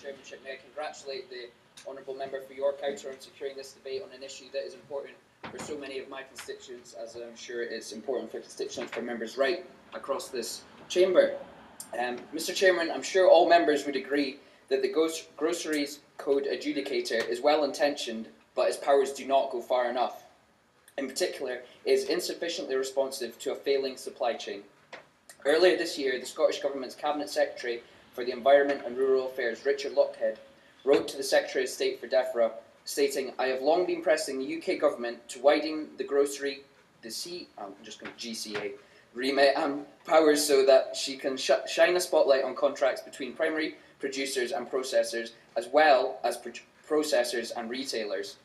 chairmanship, may I congratulate the honourable member for York Outer on securing this debate on an issue that is important for so many of my constituents, as I'm sure it's important for constituents for members right across this chamber. Mr. Chairman, I'm sure all members would agree that the Groceries Code Adjudicator is well-intentioned, but its powers do not go far enough. In particular, it is insufficiently responsive to a failing supply chain. Earlier this year, the Scottish Government's Cabinet Secretary for the Environment and Rural Affairs, Richard Lockhead, wrote to the Secretary of State for DEFRA, stating, "I have long been pressing the UK Government to widen the GCA remit and powers so that she can shine a spotlight on contracts between primary producers and processors, as well as processors and retailers."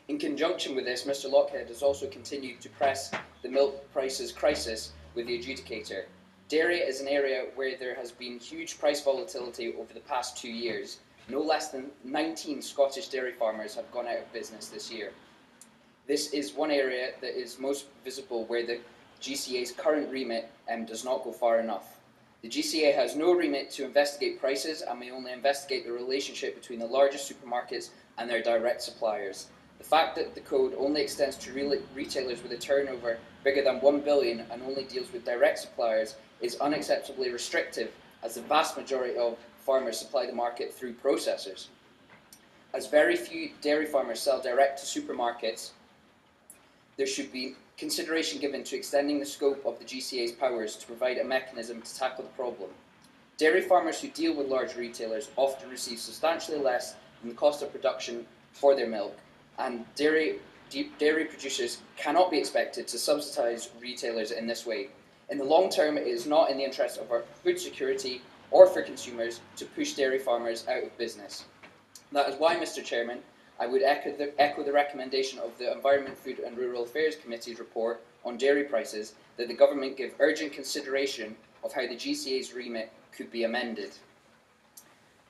In conjunction with this, Mr. Lockhead has also continued to press the milk prices crisis with the Adjudicator. Dairy is an area where there has been huge price volatility over the past 2 years. No less than 19 Scottish dairy farmers have gone out of business this year. This is one area that is most visible where the GCA's current remit does not go far enough. The GCA has no remit to investigate prices and may only investigate the relationship between the largest supermarkets and their direct suppliers. The fact that the code only extends to retailers with a turnover bigger than 1 billion and only deals with direct suppliers is unacceptably restrictive, as the vast majority of farmers supply the market through processors. As very few dairy farmers sell direct to supermarkets, there should be consideration given to extending the scope of the GCA's powers to provide a mechanism to tackle the problem. Dairy farmers who deal with large retailers often receive substantially less than the cost of production for their milk, and dairy producers cannot be expected to subsidise retailers in this way. In the long term, it is not in the interest of our food security or for consumers to push dairy farmers out of business. That is why, Mr. Chairman, I would echo the recommendation of the Environment, Food and Rural Affairs Committee's report on dairy prices that the Government give urgent consideration of how the GCA's remit could be amended.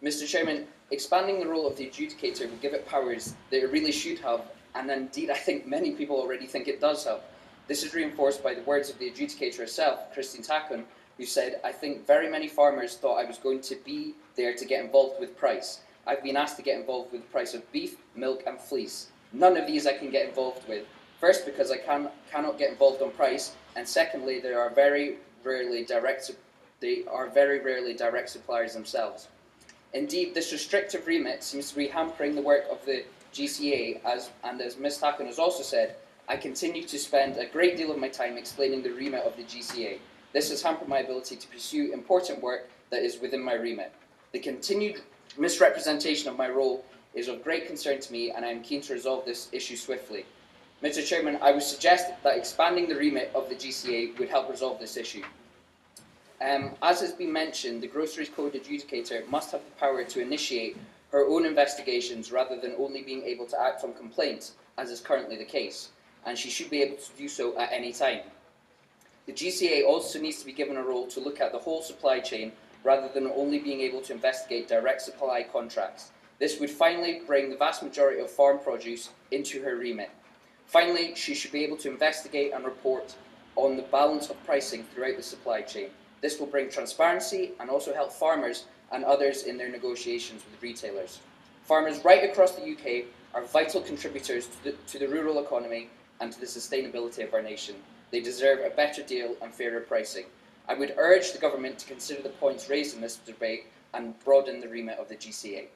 Mr. Chairman, expanding the role of the Adjudicator would give it powers that it really should have, and indeed I think many people already think it does have. This is reinforced by the words of the Adjudicator herself, Christine Tackon, who said, "I think very many farmers thought I was going to be there to get involved with price. I've been asked to get involved with the price of beef, milk and fleece. None of these I can get involved with. First, because I cannot get involved on price, and secondly, they are very rarely direct suppliers themselves." Indeed, this restrictive remit seems to be hampering the work of the GCA, and as Ms. Tackon has also said, I continue to spend a great deal of my time explaining the remit of the GCA. This has hampered my ability to pursue important work that is within my remit. The continued misrepresentation of my role is of great concern to me, and I am keen to resolve this issue swiftly. Mr. Chairman, I would suggest that expanding the remit of the GCA would help resolve this issue. As has been mentioned, the Groceries Code Adjudicator must have the power to initiate her own investigations rather than only being able to act on complaints, as is currently the case, and she should be able to do so at any time. The GCA also needs to be given a role to look at the whole supply chain rather than only being able to investigate direct supply contracts. This would finally bring the vast majority of farm produce into her remit. Finally, she should be able to investigate and report on the balance of pricing throughout the supply chain. This will bring transparency and also help farmers and others in their negotiations with retailers. Farmers right across the UK are vital contributors to the rural economy and to the sustainability of our nation. They deserve a better deal and fairer pricing. I would urge the Government to consider the points raised in this debate and broaden the remit of the GCA.